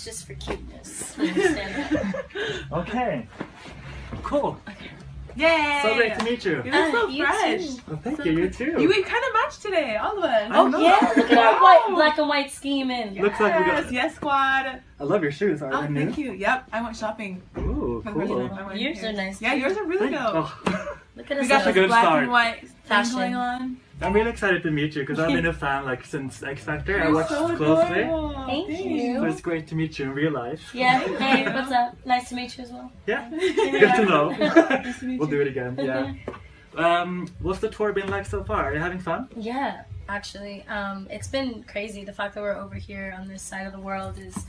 It's just for cuteness. Understand that? Okay. Cool. Yay! So great to meet you. You look so you fresh. too. Well, thank you. You too. We kind of matched today, all of us. I know. Yeah, look at our white, black and white scheming. Looks like we got. Yes, squad. I love your shoes. Are Oh, they new? thank you. Yep, I went shopping. Ooh, For the first cool. time. I went Yours here. are nice. Yeah, yours are really Thank- dope. oh. Look at We us. got Such a this good black start. and white thing Fashion. going on. I'm really excited to meet you because I've been a fan like since X Factor. I You're watched so closely. adorable. Thank So you. it's great to meet you in real life. Yeah. Hey, what's up? Nice to meet you as well. Yeah. Here we Good to are. know. Nice to meet We'll you. do it again. Yeah. What's the tour been like so far? Are you having fun? Yeah, actually, it's been crazy. The fact that we're over here on this side of the world is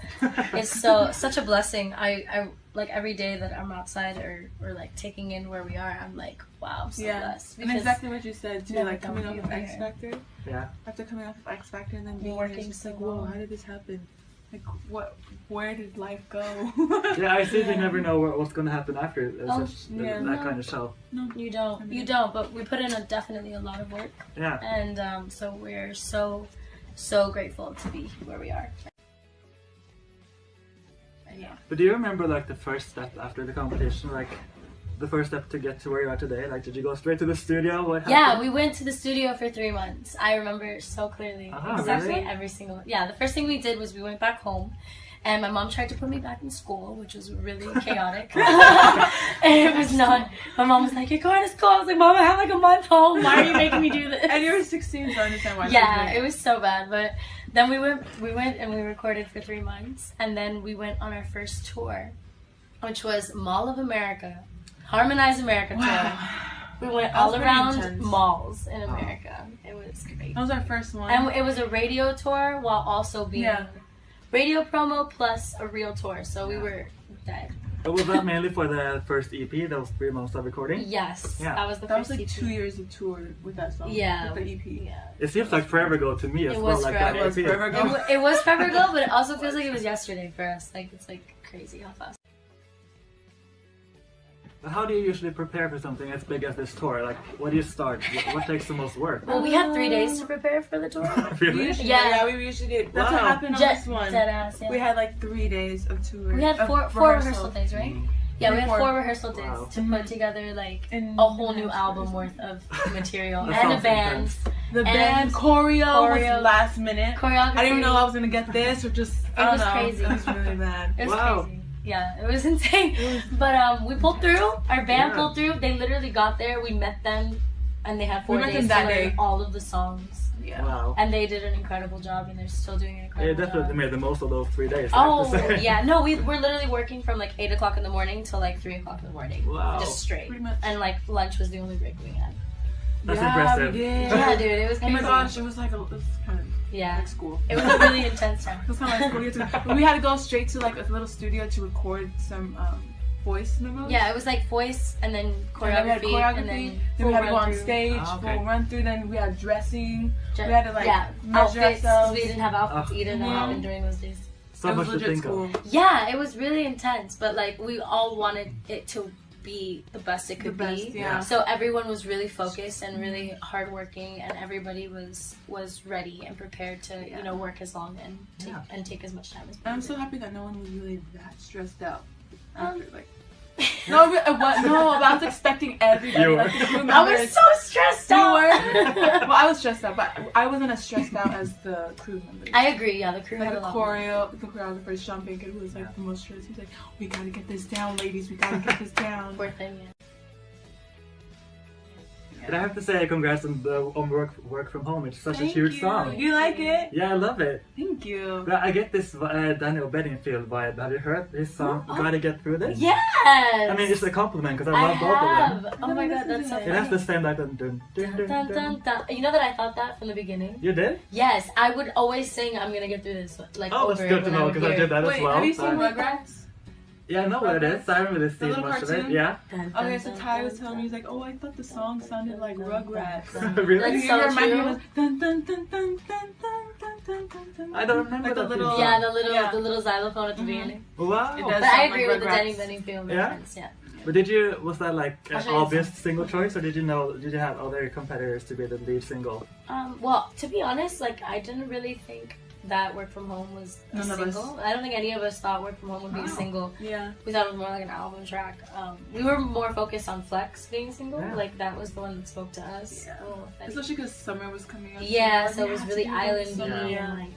such a blessing. I like every day that I'm outside or like taking in where we are. I'm like, wow, I'm so blessed. And because exactly what you said too, never like coming thought off we'd of be X here. Factor. Yeah. After coming off of X Factor and then being Working here, it's just so like, whoa, long. how did this happen? Like, where did life go? Yeah, I see. Yeah. They never know what's going to happen after Oh, yeah, that no. kind of show. You don't. But we put in definitely a lot of work, Yeah. and so we're so grateful to be where we are. Yeah. But do you remember like the first step after the competition? Like the first step to get to where you are today? Like, did you go straight to the studio? What happened? Yeah, we went to the studio for 3 months. I remember so clearly. Exactly really? every single. Yeah, the first thing we did was we went back home. And my mom tried to put me back in school, which was really chaotic. And it was not. My mom was like, "You're going to school." I was like, "Mom, I have like a month home. Why are you making me do this?" And you were 16, so I understand why. Yeah, it was so bad. But then we went and we recorded for 3 months, and then we went on our first tour, which was Mall of America, Harmonize America tour. We went That was all pretty around intense. malls in America. It was great. That was our first one. And it was a radio tour while also being radio promo plus a real tour. So we were dead. But was that mainly for the first EP? That was 3 months of recording? Yes. Yeah. That was the that first was like EP. 2 years of tour with that song. Yeah. With the EP. Yeah. It seems like forever ago to me as It well. was Like forever. that It was EP. forever ago. It was forever ago, but it also feels like it was yesterday for us. Like, it's like crazy how fast. But how do you usually prepare for something as big as this tour? Like, what do you start? What takes the most work? Well, we had 3 days to prepare for the tour. Really? Usually, Yeah. we usually did. That's Wow. what happened on this one. Dead ass, yeah. We had like 3 days of tour. We had of four rehearsal days, right? Mm. Yeah, we had Four. 4 rehearsal days Wow. to put together like And a whole new album worth of material That and a sounds band. intense. The And band choreo choreo. was last minute. Choreography. I didn't even know I was gonna get this or just I It don't was know. crazy. It was really bad. It was Wow. crazy. Yeah, it was insane. But we pulled through. Our band Yeah. pulled through. They literally got there. We met them, and they had 4 We met days them to that learn day. all of the songs. Yeah. Wow. And they did an incredible job, and they're still doing an Yeah, incredible you definitely job. made the most of those 3 days. I have Oh to say. yeah, no, we're literally working from like 8 o'clock in the morning till like 3 o'clock in the morning, Wow. just straight. Pretty much. And like lunch was the only break we had. That's yeah, impressive. We did. Yeah, dude, it was Oh crazy. my gosh, it was like it was kind of Yeah, like school. it was a really intense time. It was kind of like school. We had to go straight to like a little studio to record some voice memos. Yeah, it was like voice and then And then choreography, we had choreography. and then Then we had to go full on run-through. stage, Ah, okay. full run through. Then we had dressing. Ju- We had to like measure outfits. ourselves. We didn't have outfits Oh. either that Yeah. happened during those days. So it was much to legit think school. of. Yeah, it was really intense, but like we all wanted it to be the best it could The best, be. yeah. So everyone was really focused and really hardworking, and everybody was ready and prepared to work as long and take as much time as possible. I'm so happy that no one was really that stressed out. Um, After, like, no, what? No, I was expecting everybody. You were. Like, the crew I was members. so stressed You out. were? Well, I was stressed out, but I wasn't as stressed out as the crew members. I agree. Yeah, the crew Like had the a lot. more. the choreographer, Sean Baker, who was like the most stressed. He's like, "We gotta get this down, ladies. We gotta get this down." Poor thing. Yeah. But I have to say, congrats on work from home. It's such Thank a huge you. song. You like it? Yeah, I love it. Thank you. But I get this Daniel Bedingfield vibe. Have you heard his song? Oh. Gotta Get Through This? Yes. I mean, it's a compliment because I love both of them. have. Oh my god, that's so It has funny. the same like dun, dun, dun, dun, Dun, dun. dun, dun. You know that I thought that from the beginning? You did? Yes, I would always sing "I'm gonna get through this" like Oh, over it's good to when know would because I hear did that Wait, as well. have you seen so- Rugrats? Yeah, I know what it is. I haven't really seen little much of it. cartoon? Yeah. Dun, dun, Okay, so dun, Ty was dun, telling me, he's like, "Oh, I thought the song sounded like Rugrats." Really? That's You so remind me true. of dun dun dun dun dun dun dun dun dun dun. I don't remember Like the that little- theme Yeah, song. the little xylophone at the beginning. Wow. It But does. I sound agree like with the Rugrats. Danny Field Yeah? reference. Yeah. But was that like I'll an show you obvious some. single choice, or did you have other competitors to be the lead single? Well, to be honest, like I didn't really think that work from home was a None of us. single. I don't think any of us thought work from home would be a single. Yeah. We thought it was more like an album track. We were more focused on Flex being single. Yeah. Like that was the one that spoke to us. Yeah. Oh, Especially because summer was coming up. yeah, like, so it we was have really to do islandy summer, and like,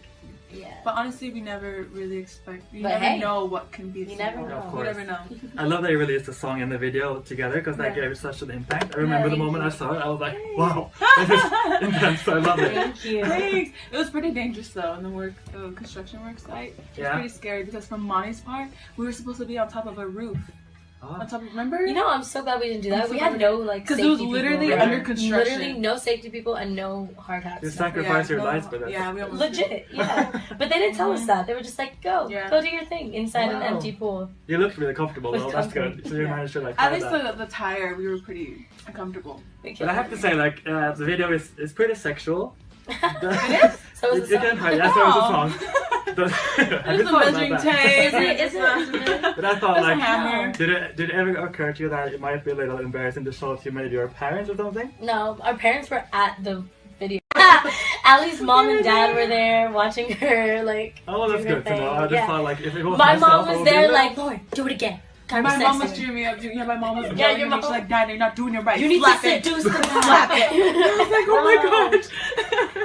yeah. But honestly, we never really expect. You But never hey, know what can be. you never single. know. Of You course. never know. I love that you released the song and the video together because that Yeah. gave it such an impact. I remember the thank moment you. I saw it, I was like, wow, this is intense. I love it. Thank you. Thanks. It was pretty dangerous though in the construction work site. It was Yeah. pretty scary because from Monty's part, we were supposed to be on top of a roof. Oh. On top of, remember? You know, I'm so glad we didn't do I'm that. so We glad had no like because safety it was literally people. Yeah. under construction. Literally no safety people and no hard hats. You nothing. sacrifice your no, lives for this. Yeah, we almost Legit, yeah. But they didn't tell us that. They were just like, go Yeah. do your thing inside an Wow. empty pool. You looked really comfortable Was though, that's good. comfortable. So you Yeah. managed to like At try least that. the tire, we were pretty uncomfortable. But I have to say, like, the video is pretty sexual. So You was the can song. yeah, so is the Oh. song. Have you There's a thought about measuring that? tape. Is it? But I thought, There's a like, hammer. did it ever occur to you that it might be a little embarrassing to show it to maybe your parents or something? No, our parents were at the video. Allie's mom and dad were there watching her like. Oh, that's do her good to know. I just thing. Yeah. thought, like, if it was My myself, mom I was would be there a like, little- Lord, do it again. Kind My of mom was sexy. cheering me up. Yeah, my mom was Yeah, yelling your at me. mom- She's like, Dinah, you're not doing it right. You need to Slap it. seduce the Slap it. I was like, oh my gosh.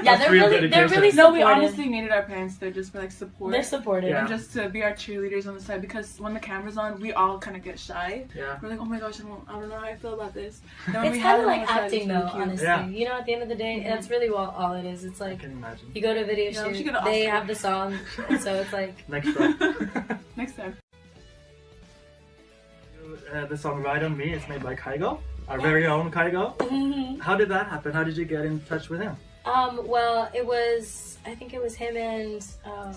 Yeah, That's real they're dedication. really No, we supportive. honestly needed our parents there just for like support. They're supportive. Yeah. And just to be our cheerleaders on the side because when the camera's on, we all kind of get shy. Yeah. We're like, oh my gosh, I don't know how I feel about this. Then when It's we have kind of them on like the side, acting it's though, really cute. honestly. Yeah. You know, at the end of the day, that's really all it is. It's I like can imagine. you go to a video Yeah, we should shoot, get an they Oscar. have the song, and so it's like Next up. Next time. The song Ride On Me is made by Kygo, our very own Kygo. How did that happen? How did you get in touch with him? well, I think it was him and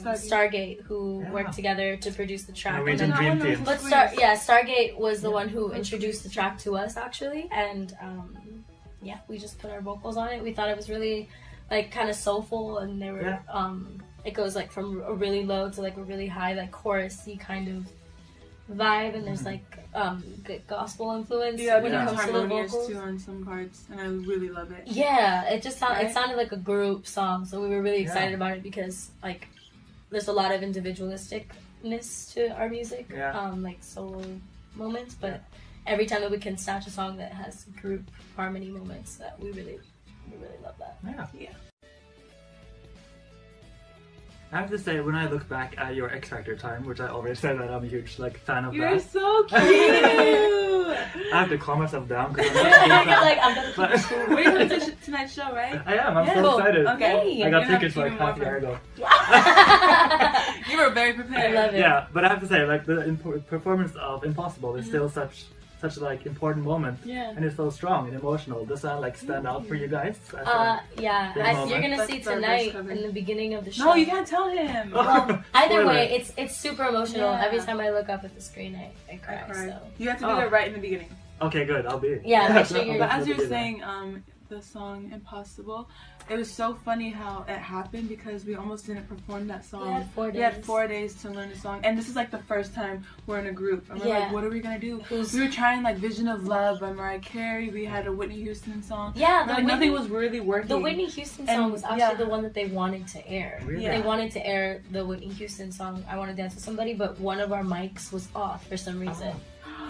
Stargate who Yeah. worked together to produce the track. Norwegian And Dream then- Team. But Stargate was the one who introduced the track to us actually, and yeah, we just put our vocals on it. We thought it was really like kind of soulful, and they were it goes like from a really low to like a really high, like chorusy kind of vibe, and there's like good gospel influence Yeah, when it it becomes comes to the harmonious vocals. too on some parts, and I really love it. Yeah, it just Right? it sounded like a group song, so we were really excited Yeah. about it because like there's a lot of individualisticness to our music, Yeah. like solo moments, but every time that we can snatch a song that has group harmony moments, that we really love that. Yeah. Yeah. I have to say, when I look back at your X Factor time, which I already said that I'm a huge like fan of You're that, so cute. I have to calm myself down because I'm not a big fan. Like I'm gonna keep But- it cool. We're going to tonight's show, right? I am. I'm Yeah. so Cool. excited. Okay. Hey. I got You're not tickets like keeping half a more year ago. You were very prepared. I love it. Yeah, but I have to say, like the performance of Impossible is still such like important moment, Yeah. and it's so strong and emotional. Does that like stand out for you guys? Yeah, Good you're moment. gonna That's see our tonight best cover. in the beginning of the show. No, you can't tell him. Well, either Spoiler. way, it's super emotional. Yeah. Every time I look up at the screen, I cry. I cried. So You have to do Oh. that right in the beginning. Okay, good. I'll be. Yeah, make sure I'll you're- But be as you were there. saying, the song Impossible, it was so funny how it happened because we almost didn't perform that song. We had 4 We had days. 4 days to learn the song, and this is like the first time we're in a group. And we're Yeah. like, what are we gonna do? Who's- We were trying like Vision of Love by Mariah Carey. We had a Whitney Houston song. Yeah, But, like nothing was really working. The Whitney Houston And, song was actually yeah. the one that they wanted to air. Really? Yeah. They wanted to air the Whitney Houston song "I Want to Dance with Somebody," but one of our mics was off for some reason,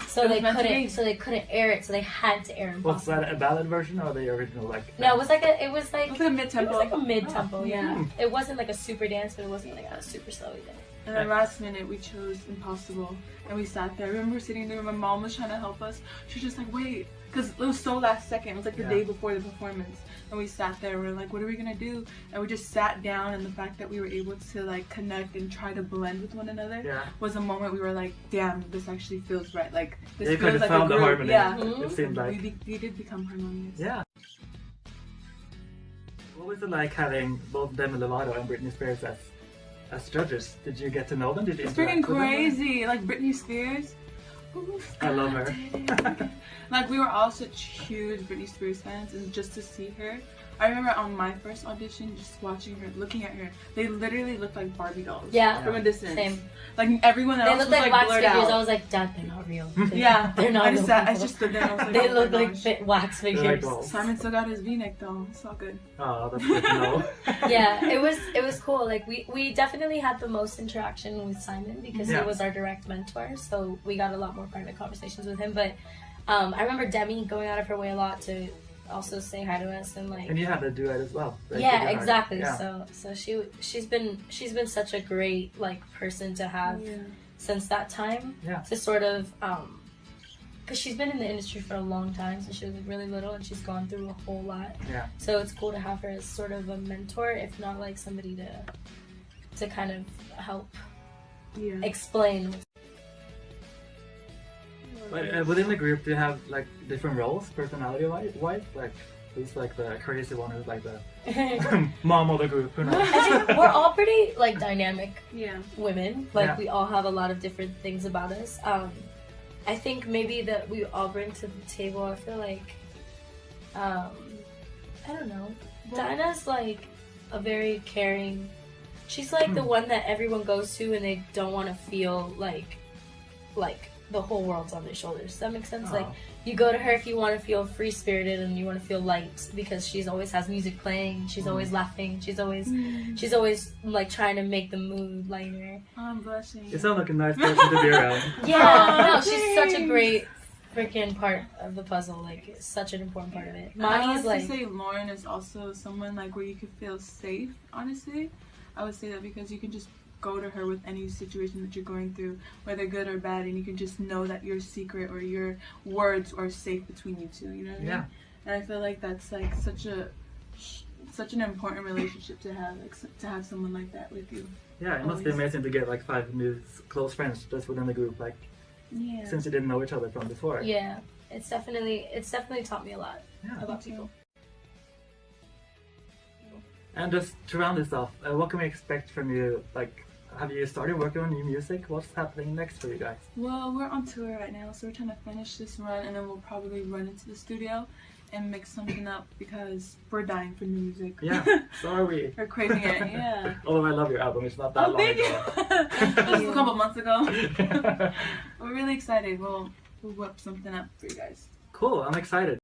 so It was they meant to couldn't. be. So they couldn't air it. So they had to air Was Impossible. that a ballad version or the original? Like No, it was like It was like a it mid-tempo. was like a mid-tempo. Oh. Yeah, Hmm. it wasn't like a super dance, but it wasn't like a super slow either. And then last minute we chose Impossible, and we sat there. I remember sitting there, my mom was trying to help us. She was just like, wait, because it was so last second. It was like the Yeah. day before the performance, and we sat there. We were like, what are we gonna do? And we just sat down, and the fact that we were able to like connect and try to blend with one another Yeah. was a moment we were like, damn, this actually feels right. Like this You could feels have like a found the group. harmony. Yeah. Mhm. It seemed like. We did become harmonious. Yeah. What was it like having both Demi Lovato and Britney Spears as judges? Did you get to know them? Did you It's interact freaking with them? crazy. Like Britney Spears. I love her. Like we were all such huge Britney Spears fans, and just to see her, I remember on my first audition, just watching her, looking at her, they literally looked like Barbie dolls. Yeah, From a distance. same. Like everyone else They looked was like like wax blurred figures. out. I was like, Dad, they're not real. Yeah, They're not I real just sat, I people. just stood there and I was like, They oh look my like gosh. wax They're like figures. dolls. Simon still got his V-neck though. It's all good. Oh, that's good to know. Yeah, it was cool. Like we definitely had the most interaction with Simon because he Yeah. was our direct mentor, so we got a lot more private conversations with him. But I remember Demi going out of her way a lot to also say hi to us and like. And you had a duet as well. Right? Yeah, With your exactly. heart. So she's been such a great like person to have since that time. Yeah. To sort of because she's been in the industry for a long time since she was like, really little and she's gone through a whole lot. Yeah. So it's cool to have her as sort of a mentor, if not like somebody to kind of help explain. But within the group, do you have like different roles, personality-wise? Like, who's like the crazy one? Who's like the mom of the group? Who knows? I think we're all pretty like dynamic Yeah. women. Like Yeah. we all have a lot of different things about us. I think maybe that we all bring to the table. I feel like, I don't know. Dinah's like a very caring. She's like the one that everyone goes to and they don't want to feel like the whole world's on their shoulders. Does that make sense? Oh. Like you go to her if you want to feel free spirited and you want to feel light because she's always has music playing. She's always laughing. She's always like trying to make the mood lighter. Oh, I'm blushing. You sound like a nice person to be around. Yeah, no, she's thanks. such a great freaking part of the puzzle. Like, it's such an important part of it. I Monty's would like, say Lauren is also someone like where you could feel safe. Honestly, I would say that because you can just go to her with any situation that you're going through, whether good or bad, and you can just know that your secret or your words are safe between you two. You know what I mean? Yeah. And I feel like that's like such an important relationship to have, like to have someone like that with you. Yeah, it must be amazing to get like 5 new close friends just within the group, like Yeah. since you didn't know each other from before. yeah, it's definitely taught me a lot Yeah. about people. And just to round this off, what can we expect from you? Like, have you started working on new music? What's happening next for you guys? Well, we're on tour right now, so we're trying to finish this run, and then we'll probably run into the studio and mix something up because we're dying for new music. Yeah, so are we. We're craving it, yeah. Although I love your album, it's not that Oh, long thank you! ago. This was a couple months ago. We're really excited. We'll whip something up for you guys. Cool, I'm excited.